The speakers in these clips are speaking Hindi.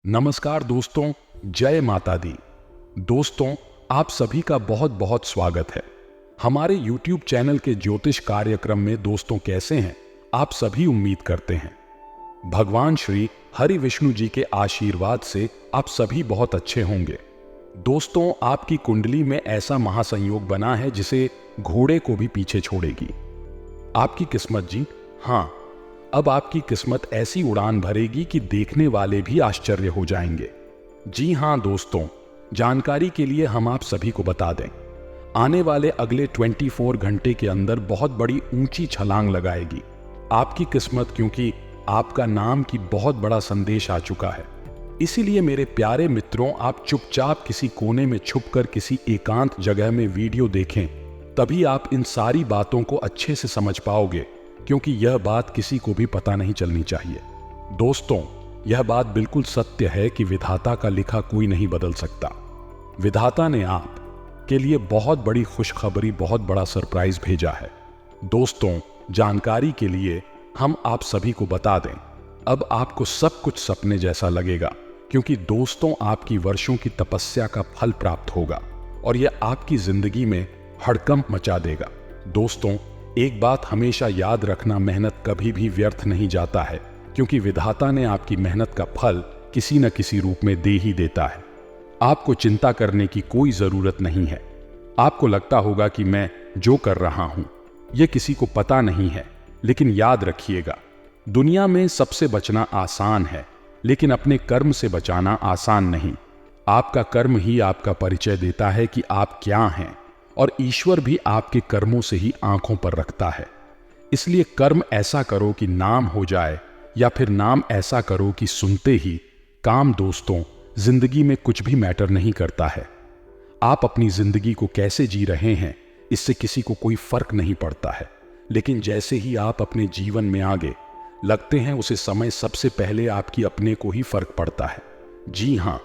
नमस्कार दोस्तों, जय माता दी। दोस्तों, आप सभी का बहुत बहुत स्वागत है हमारे YouTube चैनल के ज्योतिष कार्यक्रम में। दोस्तों, कैसे हैं आप सभी? उम्मीद करते हैं भगवान श्री हरि विष्णु जी के आशीर्वाद से आप सभी बहुत अच्छे होंगे। दोस्तों, आपकी कुंडली में ऐसा महासंयोग बना है जिसे घोड़े को भी पीछे छोड़ेगी। आपकी किस्मत जी, हाँ, अब आपकी किस्मत ऐसी उड़ान भरेगी कि देखने वाले भी आश्चर्य हो जाएंगे। जी हां दोस्तों, जानकारी के लिए हम आप सभी को बता दें, आने वाले अगले 24 घंटे के अंदर बहुत बड़ी ऊंची छलांग लगाएगी आपकी किस्मत, क्योंकि आपका नाम की बहुत बड़ा संदेश आ चुका है। इसीलिए मेरे प्यारे मित्रों, आप चुपचाप किसी कोने में छुपकर किसी एकांत जगह में वीडियो देखें, तभी आप इन सारी बातों को अच्छे से समझ पाओगे, क्योंकि यह बात किसी को भी पता नहीं चलनी चाहिए। दोस्तों, यह बात बिल्कुल सत्य है कि विधाता का लिखा कोई नहीं बदल सकता। विधाता ने आप के लिए बहुत बड़ी खुशखबरी, बहुत बड़ा सरप्राइज भेजा है। दोस्तों, जानकारी के लिए हम आप सभी को बता दें, अब आपको सब कुछ सपने जैसा लगेगा, क्योंकि दोस्तों, आपकी वर्षों की तपस्या का फल प्राप्त होगा और यह आपकी जिंदगी में हड़कंप मचा देगा। दोस्तों, एक बात हमेशा याद रखना, मेहनत कभी भी व्यर्थ नहीं जाता है, क्योंकि विधाता ने आपकी मेहनत का फल किसी न किसी रूप में दे ही देता है। आपको चिंता करने की कोई जरूरत नहीं है। आपको लगता होगा कि मैं जो कर रहा हूं यह किसी को पता नहीं है, लेकिन याद रखिएगा, दुनिया में सबसे बचना आसान है, लेकिन अपने कर्म से बचाना आसान नहीं। आपका कर्म ही आपका परिचय देता है कि आप क्या हैं, और ईश्वर भी आपके कर्मों से ही आंखों पर रखता है। इसलिए कर्म ऐसा करो कि नाम हो जाए, या फिर नाम ऐसा करो कि सुनते ही काम। दोस्तों, जिंदगी में कुछ भी मैटर नहीं करता है। आप अपनी जिंदगी को कैसे जी रहे हैं, इससे किसी को कोई फर्क नहीं पड़ता है, लेकिन जैसे ही आप अपने जीवन में आगे लगते हैं, उसे समय सबसे पहले आपकी अपने को ही फर्क पड़ता है। जी हां,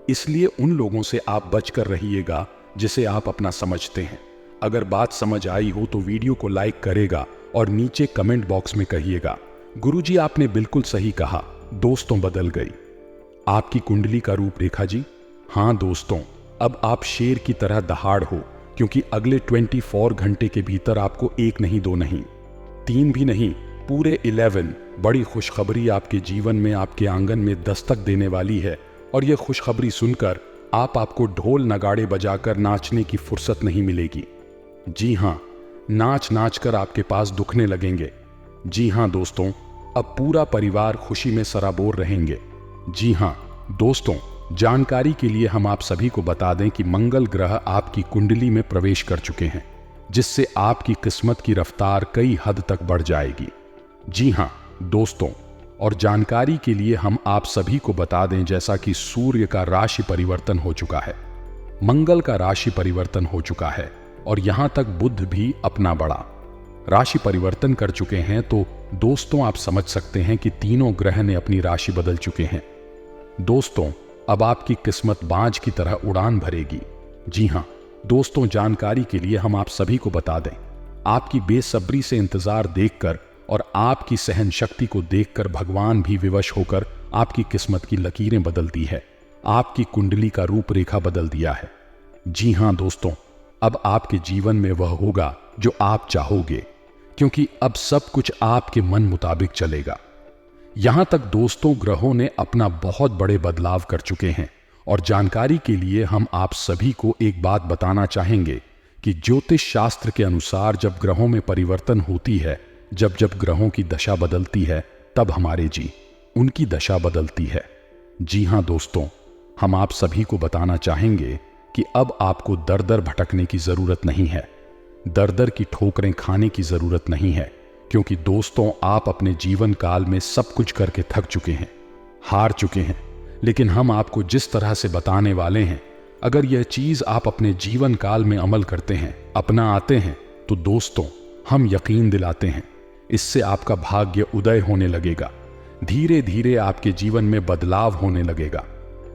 इसलिए उन लोगों से आप बचकर रहिएगा जिसे आप अपना समझते हैं। अगर बात समझ आई हो तो वीडियो को लाइक करेगा और नीचे कमेंट बॉक्स में कहिएगा, गुरुजी आपने बिल्कुल सही कहा, दोस्तों बदल गई आपकी कुंडली का रूपरेखा जी। हां दोस्तों, अब आप शेर की तरह दहाड़ हो, क्योंकि अगले 24 घंटे के भीतर आपको एक नहीं, दो नहीं, तीन भी नहीं, पूरे 11 बड़ी खुशखबरी आपके जीवन में, आपके आंगन में दस्तक देने वाली है। और यह खुशखबरी सुनकर आपको ढोल नगाड़े बजाकर नाचने की फुर्सत नहीं मिलेगी। जी हां, नाच नाच कर आपके पास दुखने लगेंगे। जी हां दोस्तों, अब पूरा परिवार खुशी में सराबोर रहेंगे। जी हां दोस्तों, जानकारी के लिए हम आप सभी को बता दें कि मंगल ग्रह आपकी कुंडली में प्रवेश कर चुके हैं, जिससे आपकी किस्मत की रफ्तार कई हद तक बढ़ जाएगी। जी हां दोस्तों, और जानकारी के लिए हम आप सभी को बता दें, जैसा कि सूर्य का राशि परिवर्तन हो चुका है, मंगल का राशि परिवर्तन हो चुका है, और यहां तक बुध भी अपना बड़ा राशि परिवर्तन कर चुके हैं, तो दोस्तों आप समझ सकते हैं कि तीनों ग्रह ने अपनी राशि बदल चुके हैं। दोस्तों, अब आपकी किस्मत बाज की तरह उड़ान भरेगी। जी हां दोस्तों, जानकारी के लिए हम आप सभी को बता दें, आपकी बेसब्री से इंतजार देखकर और आपकी सहन शक्ति को देखकर भगवान भी विवश होकर आपकी किस्मत की लकीरें बदलती है, आपकी कुंडली का रूपरेखा बदल दिया है। जी हां दोस्तों, अब आपके जीवन में वह होगा जो आप चाहोगे, क्योंकि अब सब कुछ आपके मन मुताबिक चलेगा। यहां तक दोस्तों, ग्रहों ने अपना बहुत बड़े बदलाव कर चुके हैं, और जानकारी के लिए हम आप सभी को एक बात बताना चाहेंगे कि ज्योतिष शास्त्र के अनुसार जब ग्रहों में परिवर्तन होती है, जब जब ग्रहों की दशा बदलती है, तब हमारे जी उनकी दशा बदलती है। जी हां दोस्तों, हम आप सभी को बताना चाहेंगे कि अब आपको दर दर भटकने की जरूरत नहीं है, दर दर की ठोकरें खाने की जरूरत नहीं है, क्योंकि दोस्तों, आप अपने जीवन काल में सब कुछ करके थक चुके हैं, हार चुके हैं। लेकिन हम आपको जिस तरह से बताने वाले हैं, अगर यह चीज आप अपने जीवन काल में अमल करते हैं, अपना आते हैं, तो दोस्तों हम यकीन दिलाते हैं, इससे आपका भाग्य उदय होने लगेगा, धीरे धीरे आपके जीवन में बदलाव होने लगेगा।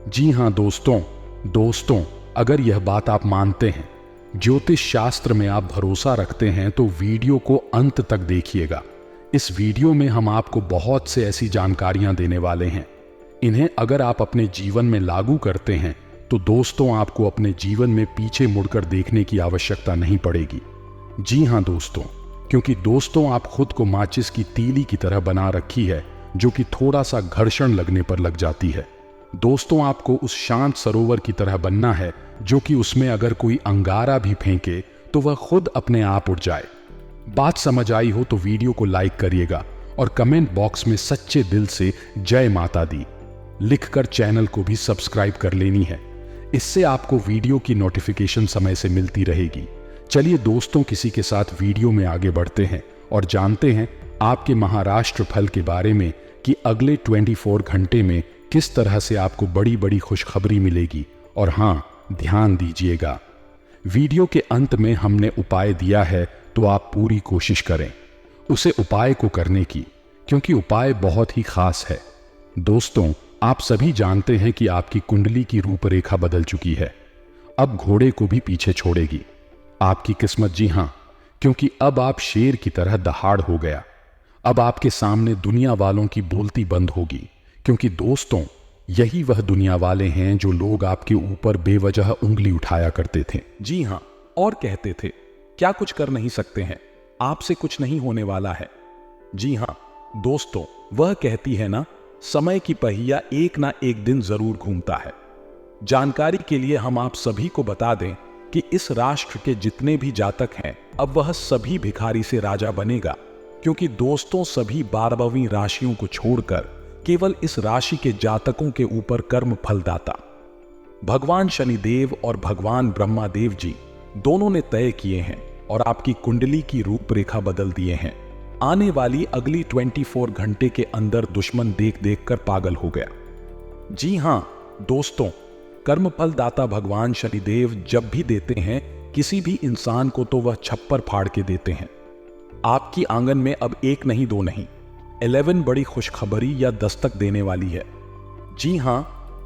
जी हां दोस्तों, अगर यह बात आप मानते हैं, ज्योतिष शास्त्र में आप भरोसा रखते हैं, तो वीडियो को अंत तक देखिएगा। इस वीडियो में हम आपको बहुत से ऐसी जानकारियां देने वाले हैं इन्हें अगर आप अपने जीवन में लागू करते हैं तो दोस्तों आपको अपने जीवन में पीछे मुड़कर देखने की आवश्यकता नहीं पड़ेगी। जी हाँ दोस्तों, क्योंकि दोस्तों आप खुद को माचिस की तीली की तरह बना रखी है जो कि थोड़ा सा घर्षण लगने पर लग जाती है। दोस्तों आपको उस शांत सरोवर की तरह बनना है जो कि उसमें अगर कोई अंगारा भी फेंके तो वह खुद अपने आप उड़ जाए। बात समझ आई हो तो वीडियो को लाइक करिएगा और कमेंट बॉक्स में सच्चे दिल से जय माता दी लिखकर चैनल को भी सब्सक्राइब कर लेनी है। इससे आपको वीडियो की नोटिफिकेशन समय से मिलती रहेगी। चलिए दोस्तों, किसी के साथ वीडियो में आगे बढ़ते हैं और जानते हैं आपके महाराष्ट्र फल के बारे में कि अगले 24 घंटे में किस तरह से आपको बड़ी बड़ी खुशखबरी मिलेगी। और हाँ, ध्यान दीजिएगा, वीडियो के अंत में हमने उपाय दिया है तो आप पूरी कोशिश करें उसे उपाय को करने की, क्योंकि उपाय बहुत ही खास है। दोस्तों आप सभी जानते हैं कि आपकी कुंडली की रूपरेखा बदल चुकी है, अब घोड़े को भी पीछे छोड़ेगी आपकी किस्मत। जी हाँ, क्योंकि अब आप शेर की तरह दहाड़ हो गया। अब आपके सामने दुनिया वालों की बोलती बंद होगी, क्योंकि दोस्तों यही वह दुनिया वाले हैं जो लोग आपके ऊपर बेवजह उंगली उठाया करते थे। जी हाँ, और कहते थे क्या कुछ कर नहीं सकते हैं, आपसे कुछ नहीं होने वाला है। जी हाँ दोस्तों, वह कहती है ना, समय की पहिया एक ना एक दिन जरूर घूमता है। जानकारी के लिए हम आप सभी को बता दें कि इस राष्ट्र के जितने भी जातक हैं, अब वह सभी भिखारी से राजा बनेगा, क्योंकि दोस्तों सभी 12वीं राशियों को छोड़कर केवल इस राशि के जातकों के ऊपर कर्म फलदाता भगवान शनिदेव और भगवान ब्रह्मादेव जी दोनों ने तय किए हैं और आपकी कुंडली की रूपरेखा बदल दिए हैं। आने वाली अगली 24 घंटे के अंदर दुश्मन देख देख कर पागल हो गया। जी हां दोस्तों, कर्मफल दाता भगवान शनिदेव जब भी देते हैं किसी भी इंसान को तो वह छप्पर फाड़ के देते हैं। आपकी आंगन में अब एक नहीं दो नहीं 11 बड़ी खुशखबरी या दस्तक देने वाली है। जी हां,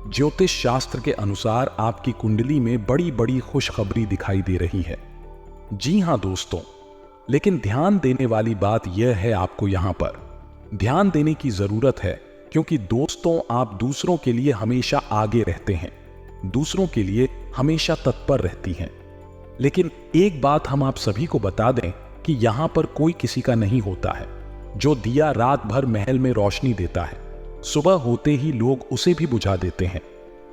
ज्योतिष शास्त्र के अनुसार आपकी कुंडली में बड़ी बड़ी खुशखबरी दिखाई दे रही है। जी हां दोस्तों, लेकिन ध्यान देने वाली बात यह है, आपको यहां पर ध्यान देने की जरूरत है, क्योंकि दोस्तों आप दूसरों के लिए हमेशा आगे रहते हैं, दूसरों के लिए हमेशा तत्पर रहती हैं। लेकिन एक बात हम आप सभी को बता दें कि यहां पर कोई किसी का नहीं होता है। जो दिया रात भर महल में रोशनी देता है, सुबह होते ही लोग उसे भी बुझा देते हैं।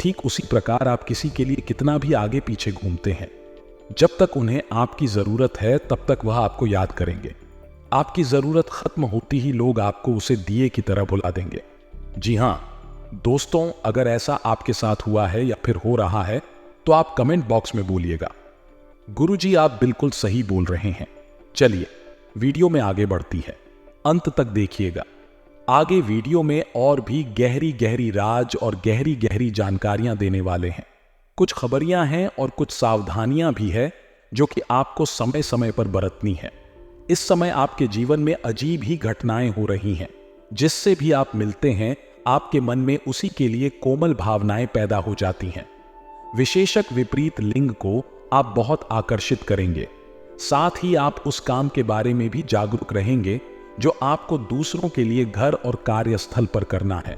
ठीक उसी प्रकार आप किसी के लिए कितना भी आगे पीछे घूमते हैं, जब तक उन्हें आपकी जरूरत है तब तक वह आपको याद करेंगे। आपकी जरूरत खत्म होती ही लोग आपको उसे दिए की तरह बुला देंगे। जी हां दोस्तों, अगर ऐसा आपके साथ हुआ है या फिर हो रहा है तो आप कमेंट बॉक्स में बोलिएगा, गुरुजी आप बिल्कुल सही बोल रहे हैं। चलिए वीडियो में आगे बढ़ती है, अंत तक देखिएगा। आगे वीडियो में और भी गहरी गहरी राज और गहरी गहरी जानकारियां देने वाले हैं। कुछ खबरियां हैं और कुछ सावधानियां भी है जो कि आपको समय समय पर बरतनी है। इस समय आपके जीवन में अजीब ही घटनाएं हो रही हैं, जिससे भी आप मिलते हैं आपके मन में उसी के लिए कोमल भावनाएं पैदा हो जाती हैं। विशेषक विपरीत लिंग को आप बहुत आकर्षित करेंगे, साथ ही आप उस काम के बारे में भी जागरूक रहेंगे जो आपको दूसरों के लिए घर और कार्यस्थल पर करना है।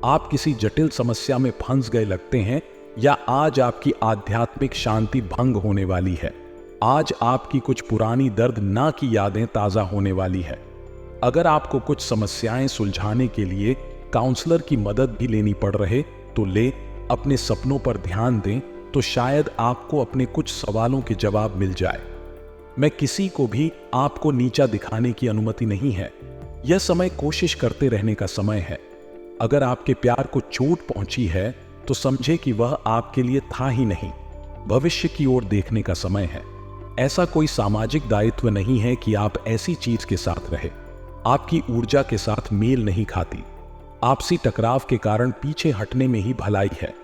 आप किसी जटिल समस्या में फंस गए लगते हैं, या आज आपकी आध्यात्मिक शांति भंग होने वाली है। आज आपकी कुछ पुरानी दर्द ना की यादें ताजा होने वाली है। अगर आपको कुछ समस्याएं सुलझाने के लिए काउंसलर की मदद भी लेनी पड़ रहे तो ले, अपने सपनों पर ध्यान दें तो शायद आपको अपने कुछ सवालों के जवाब मिल जाए। मैं किसी को भी आपको नीचा दिखाने की अनुमति नहीं है। यह समय कोशिश करते रहने का समय है। अगर आपके प्यार को चोट पहुंची है तो समझे कि वह आपके लिए था ही नहीं, भविष्य की ओर देखने का समय है। ऐसा कोई सामाजिक दायित्व नहीं है कि आप ऐसी चीज के साथ रहे। आपकी ऊर्जा के साथ मेल नहीं खाती। आपसी टकराव के कारण पीछे हटने में ही भलाई है।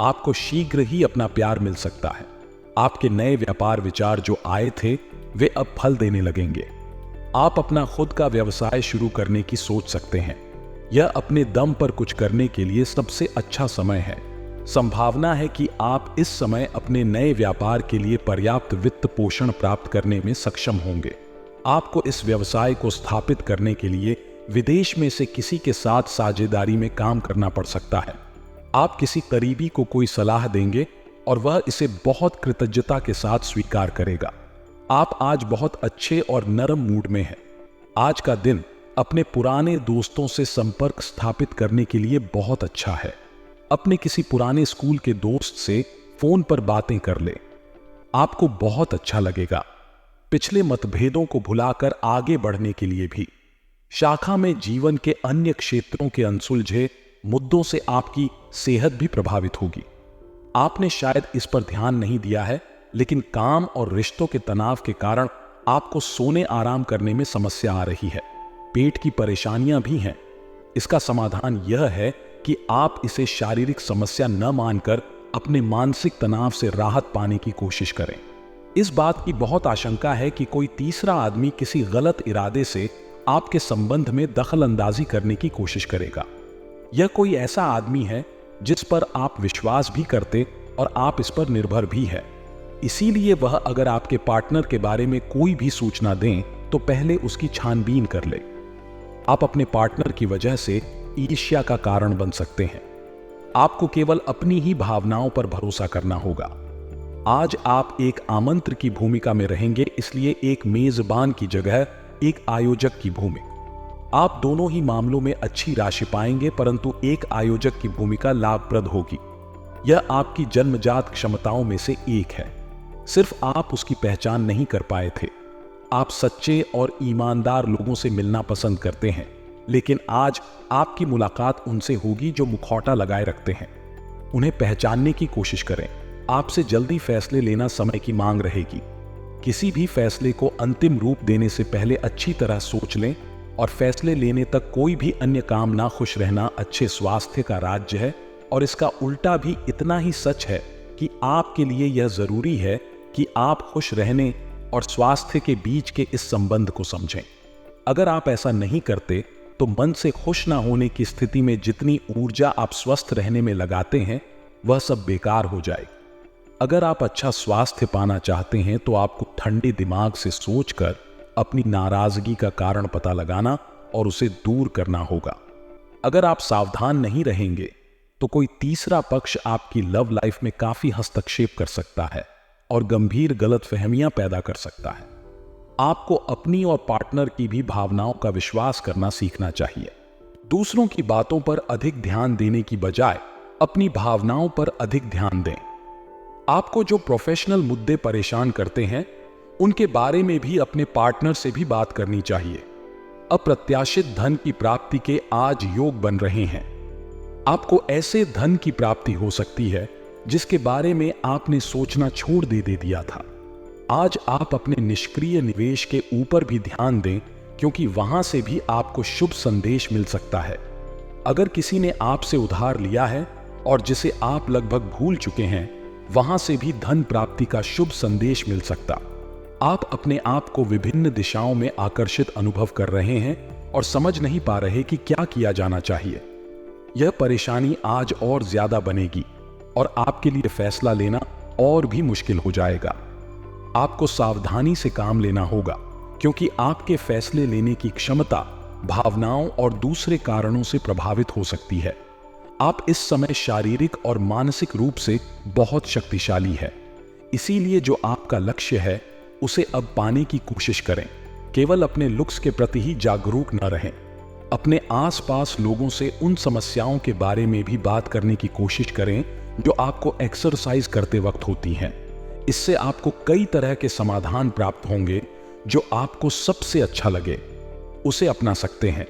आपको शीघ्र ही अपना प्यार मिल सकता है। आपके नए व्यापार विचार जो आए थे वे अब फल देने लगेंगे। आप अपना खुद का व्यवसाय शुरू करने की सोच सकते हैं। यह अपने दम पर कुछ करने के लिए सबसे अच्छा समय है। संभावना है कि आप इस समय अपने नए व्यापार के लिए पर्याप्त वित्त पोषण प्राप्त करने में सक्षम होंगे। आपको इस व्यवसाय को स्थापित करने के लिए विदेश में से किसी के साथ साझेदारी में काम करना पड़ सकता है। आप किसी करीबी को कोई सलाह देंगे और वह इसे बहुत कृतज्ञता के साथ स्वीकार करेगा। आप आज बहुत अच्छे और नरम मूड में हैं। आज का दिन अपने पुराने दोस्तों से संपर्क स्थापित करने के लिए बहुत अच्छा है। अपने किसी पुराने स्कूल के दोस्त से फोन पर बातें कर ले, आपको बहुत अच्छा लगेगा। पिछले मतभेदों को भुलाकर आगे बढ़ने के लिए भी। शाखा में जीवन के अन्य क्षेत्रों के अनसुलझे मुद्दों से आपकी सेहत भी प्रभावित होगी। आपने शायद इस पर ध्यान नहीं दिया है, लेकिन काम और रिश्तों के तनाव के कारण आपको सोने आराम करने में समस्या आ रही है। पेट की परेशानियां भी हैं। इसका समाधान यह है कि आप इसे शारीरिक समस्या न मानकर अपने मानसिक तनाव से राहत पाने की कोशिश करें। इस बात की बहुत आशंका है कि कोई तीसरा आदमी किसी गलत इरादे से आपके संबंध में दखल अंदाजी करने की कोशिश करेगा। यह कोई ऐसा आदमी है जिस पर आप विश्वास भी करते और आप इस पर निर्भर भी है। इसीलिए वह अगर आपके पार्टनर के बारे में कोई भी सूचना दें तो पहले उसकी छानबीन कर ले। आप अपने पार्टनर की वजह से ईर्ष्या का कारण बन सकते हैं। आपको केवल अपनी ही भावनाओं पर भरोसा करना होगा। आज आप एक आमंत्र की भूमिका में रहेंगे, इसलिए एक मेजबान की जगह एक आयोजक की भूमिका। आप दोनों ही मामलों में अच्छी राशि पाएंगे, परंतु एक आयोजक की भूमिका लाभप्रद होगी। यह आपकी जन्मजात क्षमताओं में से एक है, सिर्फ आप उसकी पहचान नहीं कर पाए थे। आप सच्चे और ईमानदार लोगों से मिलना पसंद करते हैं, लेकिन आज आपकी मुलाकात उनसे होगी जो मुखौटा लगाए रखते हैं। उन्हें पहचानने की कोशिश करें। आपसे जल्दी फैसले लेना समय की मांग रहेगी। किसी भी फैसले को अंतिम रूप देने से पहले अच्छी तरह सोच लें और फैसले लेने तक कोई भी अन्य काम ना खुश रहना अच्छे स्वास्थ्य का राज्य है। और इसका उल्टा भी इतना ही सच है कि आपके लिए यह जरूरी है कि आप खुश रहने और स्वास्थ्य के बीच के इस संबंध को समझें। अगर आप ऐसा नहीं करते तो मन से खुश ना होने की स्थिति में जितनी ऊर्जा आप स्वस्थ रहने में लगाते हैं वह सब बेकार हो जाएगी। अगर आप अच्छा स्वास्थ्य पाना चाहते हैं तो आपको ठंडे दिमाग से सोचकर अपनी नाराजगी का कारण पता लगाना और उसे दूर करना होगा। अगर आप सावधान नहीं रहेंगे तो कोई तीसरा पक्ष आपकी लव लाइफ में काफी हस्तक्षेप कर सकता है और गंभीर गलतफहमियां पैदा कर सकता है। आपको अपनी और पार्टनर की भी भावनाओं का विश्वास करना सीखना चाहिए। दूसरों की बातों पर अधिक ध्यान देने की बजाय अपनी भावनाओं पर अधिक ध्यान दें। आपको जो प्रोफेशनल मुद्दे परेशान करते हैं उनके बारे में भी अपने पार्टनर से भी बात करनी चाहिए। अप्रत्याशित धन की प्राप्ति के आज योग बन रहे हैं। आपको ऐसे धन की प्राप्ति हो सकती है जिसके बारे में आपने सोचना छोड़ दे दिया था। आज आप अपने निष्क्रिय निवेश के ऊपर भी ध्यान दें, क्योंकि वहां से भी आपको शुभ संदेश मिल सकता है। अगर किसी ने आपसे उधार लिया है और जिसे आप लगभग भूल चुके हैं, वहां से भी धन प्राप्ति का शुभ संदेश मिल सकता। आप अपने आप को विभिन्न दिशाओं में आकर्षित अनुभव कर रहे हैं और समझ नहीं पा रहे कि क्या किया जाना चाहिए। यह परेशानी आज और ज्यादा बनेगी और आपके लिए फैसला लेना और भी मुश्किल हो जाएगा। आपको सावधानी से काम लेना होगा, क्योंकि आपके फैसले लेने की क्षमता भावनाओं और दूसरे कारणों से प्रभावित हो सकती है। आप इस समय शारीरिक और मानसिक रूप से बहुत शक्तिशाली है। इसीलिए जो आपका लक्ष्य है उसे अब पाने की कोशिश करें। केवल अपने लुक्स के प्रति ही जागरूक न रहें। अपने आसपास लोगों से उन समस्याओं के बारे में भी बात करने की कोशिश करें जो आपको एक्सरसाइज करते वक्त होती हैं। इससे आपको कई तरह के समाधान प्राप्त होंगे। जो आपको सबसे अच्छा लगे उसे अपना सकते हैं।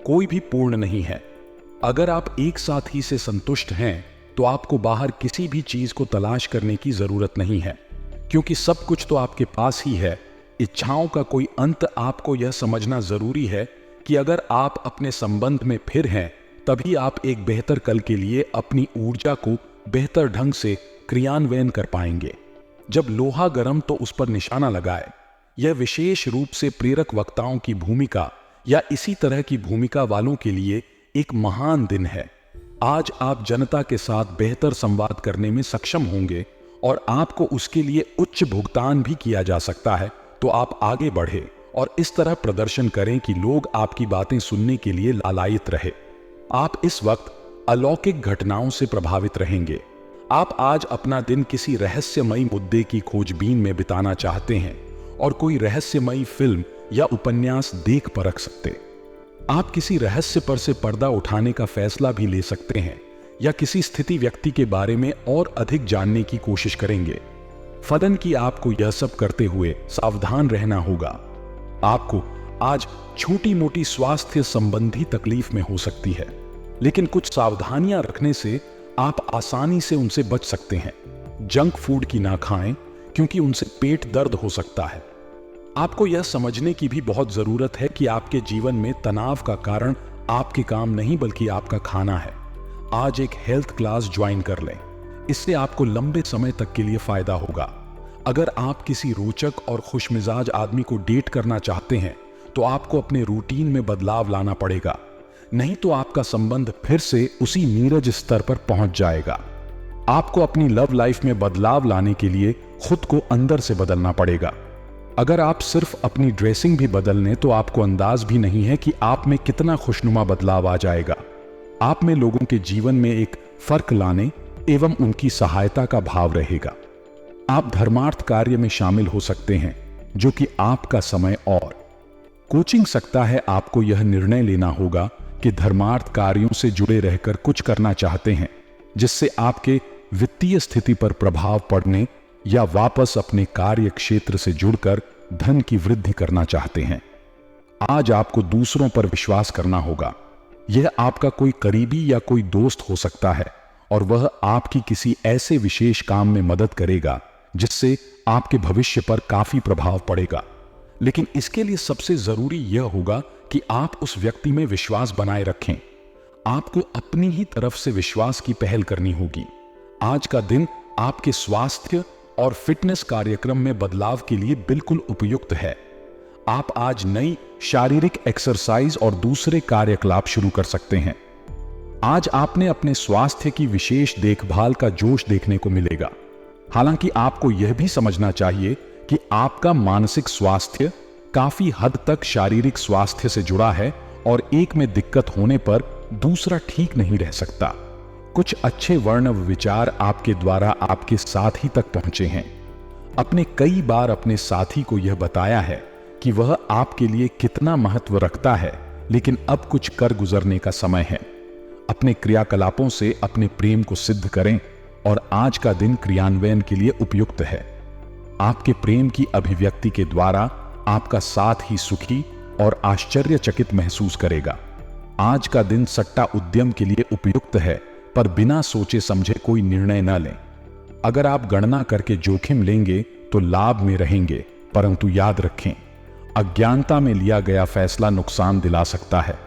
कोई भी पूर्ण नहीं है। अगर आप एक साथ ही से संतुष्ट हैं तो आपको बाहर किसी भी चीज को तलाश करने की जरूरत नहीं है, क्योंकि सब कुछ तो आपके पास ही है। इच्छाओं का कोई अंत आपको यह समझना जरूरी है कि अगर आप अपने संबंध में फिर हैं, तभी आप एक बेहतर कल के लिए अपनी ऊर्जा को बेहतर ढंग से क्रियान्वयन कर पाएंगे। जब लोहा गर्म तो उस पर निशाना लगाए। यह विशेष रूप से प्रेरक वक्ताओं की भूमिका या इसी तरह की भूमिका वालों के लिए एक महान दिन है। आज आप जनता के साथ बेहतर संवाद करने में सक्षम होंगे और आपको उसके लिए उच्च भुगतान भी किया जा सकता है। तो आप आगे बढ़े और इस तरह प्रदर्शन करें कि लोग आपकी बातें सुनने के लिए लालायित रहे। आप इस वक्त अलौकिक घटनाओं से प्रभावित रहेंगे। आप आज अपना दिन किसी रहस्यमयी मुद्दे की खोजबीन में बिताना चाहते हैं और कोई रहस्यमयी फिल्म या उपन्यास देख परख सकते। आप किसी रहस्य पर से पर्दा उठाने का फैसला भी ले सकते हैं या किसी स्थिति व्यक्ति के बारे में और अधिक जानने की कोशिश करेंगे। फलन कि आपको यह सब करते हुए सावधान रहना होगा। आपको आज छोटी मोटी स्वास्थ्य संबंधी तकलीफ में हो सकती है, लेकिन कुछ सावधानियां रखने से आप आसानी से उनसे बच सकते हैं। जंक फूड की ना खाएं, क्योंकि उनसे पेट दर्द हो सकता है। आपको यह समझने की भी बहुत जरूरत है कि आपके जीवन में तनाव का कारण आपके काम नहीं बल्कि आपका खाना है। आज एक हेल्थ क्लास ज्वाइन कर लें, इससे आपको लंबे समय तक के लिए फायदा होगा। अगर आप किसी रोचक और खुशमिजाज आदमी को डेट करना चाहते हैं तो आपको अपने रूटीन में बदलाव लाना पड़ेगा, नहीं तो आपका संबंध फिर से उसी नीरज स्तर पर पहुंच जाएगा। आपको अपनी लव लाइफ में बदलाव लाने के लिए खुद को अंदर से बदलना पड़ेगा। अगर आप सिर्फ अपनी ड्रेसिंग भी बदल लें तो आपको अंदाज भी नहीं है कि आप में कितना खुशनुमा बदलाव आ जाएगा। आप में लोगों के जीवन में एक फर्क लाने एवं उनकी सहायता का भाव रहेगा। आप धर्मार्थ कार्य में शामिल हो सकते हैं, जो कि आपका समय और कोचिंग सकता है। आपको यह निर्णय लेना होगा कि धर्मार्थ कार्यों से जुड़े रहकर कुछ करना चाहते हैं जिससे आपके वित्तीय स्थिति पर प्रभाव पड़ने, या वापस अपने कार्य क्षेत्र से जुड़कर धन की वृद्धि करना चाहते हैं। आज आपको दूसरों पर विश्वास करना होगा। यह आपका कोई करीबी या कोई दोस्त हो सकता है और वह आपकी किसी ऐसे विशेष काम में मदद करेगा जिससे आपके भविष्य पर काफी प्रभाव पड़ेगा। लेकिन इसके लिए सबसे जरूरी यह होगा कि आप उस व्यक्ति में विश्वास बनाए रखें। आपको अपनी ही तरफ से विश्वास की पहल करनी होगी। आज का दिन आपके स्वास्थ्य और फिटनेस कार्यक्रम में बदलाव के लिए बिल्कुल उपयुक्त है। आप आज नई शारीरिक एक्सरसाइज और दूसरे कार्यकलाप शुरू कर सकते हैं। आज आपने अपने स्वास्थ्य की विशेष देखभाल का जोश देखने को मिलेगा। हालांकि आपको यह भी समझना चाहिए कि आपका मानसिक स्वास्थ्य काफी हद तक शारीरिक स्वास्थ्य से जुड़ा है और एक में दिक्कत होने पर दूसरा ठीक नहीं रह सकता। कुछ अच्छे वर्णव विचार आपके द्वारा आपके साथी तक पहुंचे हैं। अपने कई बार अपने साथी को यह बताया है कि वह आपके लिए कितना महत्व रखता है, लेकिन अब कुछ कर गुजरने का समय है। अपने क्रियाकलापों से अपने प्रेम को सिद्ध करें और आज का दिन क्रियान्वयन के लिए उपयुक्त है। आपके प्रेम की अभिव्यक्ति के द्वारा आपका साथ ही सुखी और आश्चर्यचकित महसूस करेगा। आज का दिन सट्टा उद्यम के लिए उपयुक्त है, पर बिना सोचे समझे कोई निर्णय न लें। अगर आप गणना करके जोखिम लेंगे तो लाभ में रहेंगे, परंतु याद रखें, अज्ञानता में लिया गया फैसला नुकसान दिला सकता है।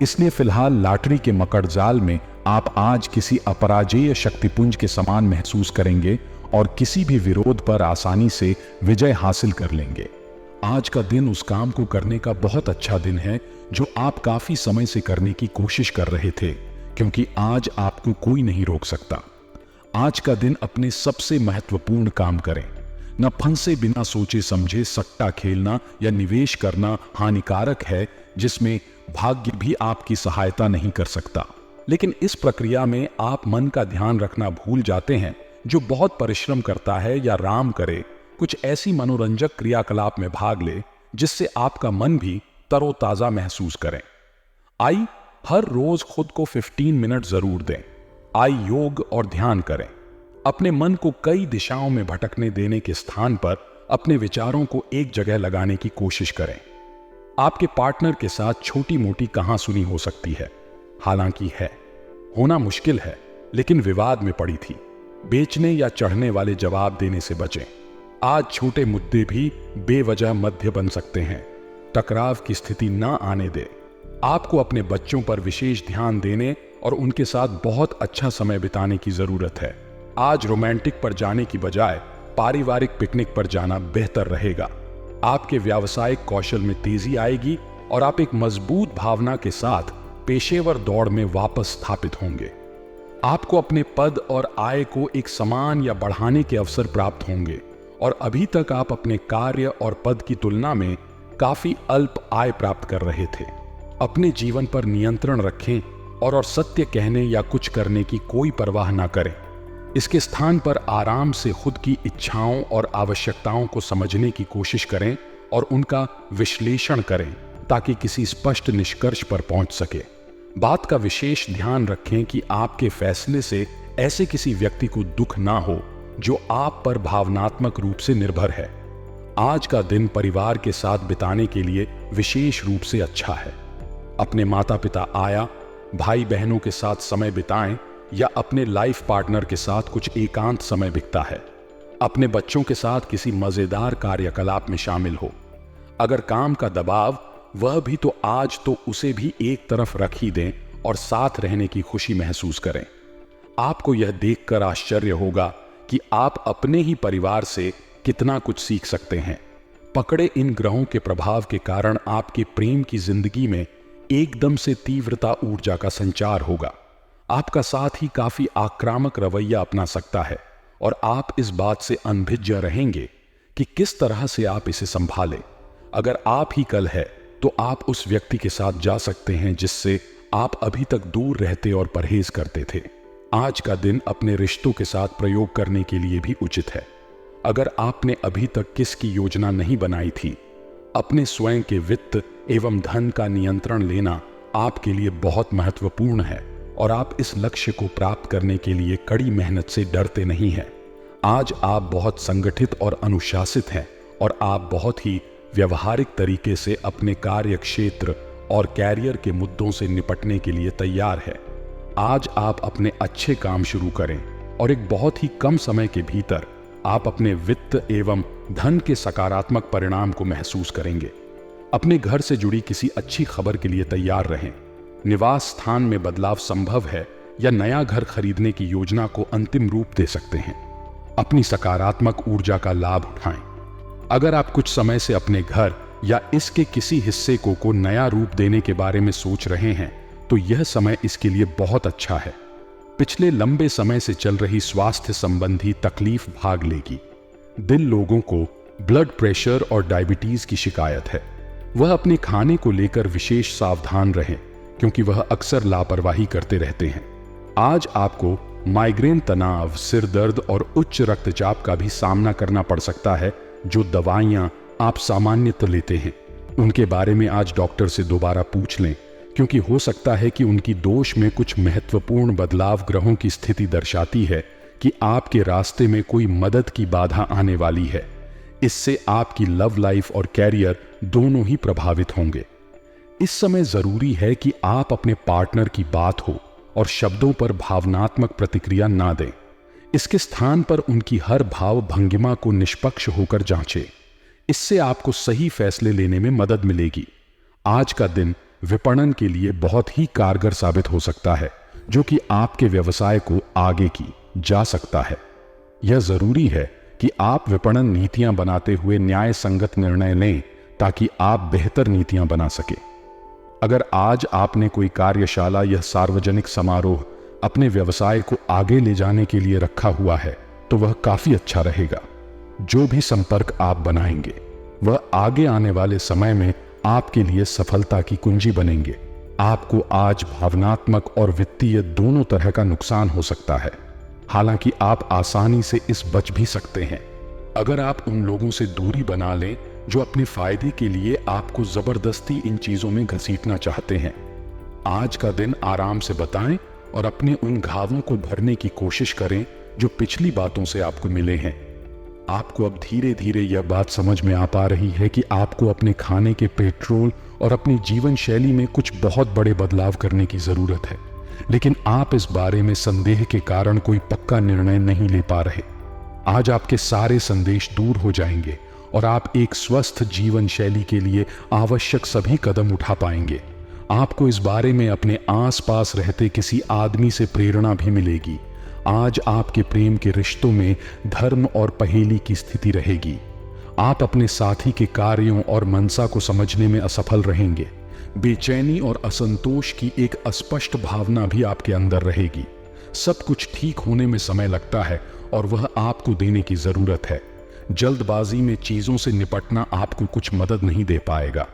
इसलिए फिलहाल लॉटरी के मकड़जाल में आप आज किसी अपराजेय शक्तिपुंज के समान महसूस करेंगे और किसी भी विरोध पर आसानी से विजय हासिल कर लेंगे। आज का दिन उस काम को करने का बहुत अच्छा दिन है जो आप काफी समय से करने की कोशिश कर रहे थे, क्योंकि आज आपको कोई नहीं रोक सकता। आज का दिन अपने सबसे महत्वपूर्ण काम करें। न फंसे बिना सोचे समझे सट्टा खेलना या निवेश करना हानिकारक है, जिसमें भाग्य भी आपकी सहायता नहीं कर सकता। लेकिन इस प्रक्रिया में आप मन का ध्यान रखना भूल जाते हैं जो बहुत परिश्रम करता है या राम करे कुछ ऐसी मनोरंजक क्रियाकलाप में भाग ले जिससे आपका मन भी तरोताजा महसूस करें। आई हर रोज खुद को 15 मिनट जरूर दें। आई योग और ध्यान करें। अपने मन को कई दिशाओं में भटकने देने के स्थान पर अपने विचारों को एक जगह लगाने की कोशिश करें। आपके पार्टनर के साथ छोटी मोटी कहासुनी हो सकती है, हालांकि है होना मुश्किल है, लेकिन विवाद में पड़ी थी। बेचने या चढ़ने वाले जवाब देने से बचें। आज छोटे मुद्दे भी बेवजह मध्य बन सकते हैं। टकराव की स्थिति ना आने दे। आपको अपने बच्चों पर विशेष ध्यान देने और उनके साथ बहुत अच्छा समय बिताने की जरूरत है। आज रोमांटिक पर जाने की बजाय पारिवारिक पिकनिक पर जाना बेहतर रहेगा। आपके व्यावसायिक कौशल में तेजी आएगी और आप एक मजबूत भावना के साथ पेशेवर दौड़ में वापस स्थापित होंगे। आपको अपने पद और आय को एक समान या बढ़ाने के अवसर प्राप्त होंगे और अभी तक आप अपने कार्य और पद की तुलना में काफी अल्प आय प्राप्त कर रहे थे। अपने जीवन पर नियंत्रण रखें और सत्य कहने या कुछ करने की कोई परवाह ना करें। इसके स्थान पर आराम से खुद की इच्छाओं और आवश्यकताओं को समझने की कोशिश करें और उनका विश्लेषण करें ताकि किसी स्पष्ट निष्कर्ष पर पहुंच सके। बात का विशेष ध्यान रखें कि आपके फैसले से ऐसे किसी व्यक्ति को दुख ना हो जो आप पर भावनात्मक रूप से निर्भर है। आज का दिन परिवार के साथ बिताने के लिए विशेष रूप से अच्छा है। अपने माता पिता, आया, भाई बहनों के साथ समय बिताएं या अपने लाइफ पार्टनर के साथ कुछ एकांत समय बिता है। अपने बच्चों के साथ किसी मजेदार कार्यकलाप में शामिल हो। अगर काम का दबाव, वह भी तो आज तो उसे भी एक तरफ रख ही दें और साथ रहने की खुशी महसूस करें। आपको यह देखकर आश्चर्य होगा कि आप अपने ही परिवार से कितना कुछ सीख सकते हैं। पकड़े इन ग्रहों के प्रभाव के कारण आपके प्रेम की जिंदगी में एकदम से तीव्रता ऊर्जा का संचार होगा। आपका साथ ही काफी आक्रामक रवैया अपना सकता है और आप इस बात से अनभिज्ञ रहेंगे कि किस तरह से आप इसे संभालें। अगर आप ही कल है तो आप उस व्यक्ति के साथ जा सकते हैं जिससे आप अभी तक दूर रहते और परहेज करते थे। आज का दिन अपने रिश्तों के साथ प्रयोग करने के लिए भी उचित है। अगर आपने अभी तक किसकी योजना नहीं बनाई थी, अपने स्वयं के वित्त एवं धन का नियंत्रण लेना आपके लिए बहुत महत्वपूर्ण है और आप इस लक्ष्य को प्राप्त करने के लिए कड़ी मेहनत से डरते नहीं हैं। आज आप बहुत संगठित और अनुशासित हैं और आप बहुत ही व्यवहारिक तरीके से अपने कार्य क्षेत्र और कैरियर के मुद्दों से निपटने के लिए तैयार है। आज आप अपने अच्छे काम शुरू करें और एक बहुत ही कम समय के भीतर आप अपने वित्त एवं धन के सकारात्मक परिणाम को महसूस करेंगे। अपने घर से जुड़ी किसी अच्छी खबर के लिए तैयार रहें। निवास स्थान में बदलाव संभव है या नया घर खरीदने की योजना को अंतिम रूप दे सकते हैं। अपनी सकारात्मक ऊर्जा का लाभ उठाएं। अगर आप कुछ समय से अपने घर या इसके किसी हिस्से को नया रूप देने के बारे में सोच रहे हैं तो यह समय इसके लिए बहुत अच्छा है। पिछले लंबे समय से चल रही स्वास्थ्य संबंधी तकलीफ भाग लेगी। दिल लोगों को ब्लड प्रेशर और डायबिटीज की शिकायत है। वह अपने खाने को लेकर विशेष सावधान रहें क्योंकि वह अक्सर लापरवाही करते रहते हैं। आज आपको माइग्रेन, तनाव, सिर दर्द और उच्च रक्तचाप का भी सामना करना पड़ सकता है। जो दवाइयां आप सामान्यतः लेते हैं उनके बारे में आज डॉक्टर से दोबारा पूछ लें क्योंकि हो सकता है कि उनकी दोष में कुछ महत्वपूर्ण बदलाव ग्रहों की स्थिति दर्शाती है कि आपके रास्ते में कोई मदद की बाधा आने वाली है। इससे आपकी लव लाइफ और कैरियर दोनों ही प्रभावित होंगे। इस समय जरूरी है कि आप अपने पार्टनर की बात हो और शब्दों पर भावनात्मक प्रतिक्रिया ना दें। इसके स्थान पर उनकी हर भाव भंगिमा को निष्पक्ष होकर जांचें। इससे आपको सही फैसले लेने में मदद मिलेगी। आज का दिन विपणन के लिए बहुत ही कारगर साबित हो सकता है जो कि आपके व्यवसाय को आगे की जा सकता है। यह जरूरी है कि आप विपणन नीतियां बनाते हुए न्याय संगत निर्णय लें ताकि आप बेहतर नीतियां बना सके। अगर आज आपने कोई कार्यशाला या सार्वजनिक समारोह अपने व्यवसाय को आगे ले जाने के लिए रखा हुआ है तो वह काफी अच्छा रहेगा। जो भी संपर्क आप बनाएंगे वह आगे आने वाले समय में आपके लिए सफलता की कुंजी बनेंगे। आपको आज भावनात्मक और वित्तीय दोनों तरह का नुकसान हो सकता है, हालांकि आप आसानी से इस बच भी सकते हैं अगर आप उन लोगों से दूरी बना लें जो अपने फायदे के लिए आपको जबरदस्ती इन चीजों में घसीटना चाहते हैं। आज का दिन आराम से बिताएं और अपने उन घावों को भरने की कोशिश करें जो पिछली बातों से आपको मिले हैं। आपको अब धीरे धीरे यह बात समझ में आ पा रही है कि आपको अपने खाने के पेट्रोल और अपनी जीवन शैली में कुछ बहुत बड़े बदलाव करने की जरूरत है, लेकिन आप इस बारे में संदेह के कारण कोई पक्का निर्णय नहीं ले पा रहे। आज आपके सारे संदेश दूर हो जाएंगे और आप एक स्वस्थ जीवन शैली के लिए आवश्यक सभी कदम उठा पाएंगे। आपको इस बारे में अपने आसपास रहते किसी आदमी से प्रेरणा भी मिलेगी। आज आपके प्रेम के रिश्तों में धर्म और पहेली की स्थिति रहेगी। आप अपने साथी के कार्यों और मनसा को समझने में असफल रहेंगे। बेचैनी और असंतोष की एक अस्पष्ट भावना भी आपके अंदर रहेगी। सब कुछ ठीक होने में समय लगता है और वह आपको देने की जरूरत है। जल्दबाजी में चीजों से निपटना आपको कुछ मदद नहीं दे पाएगा।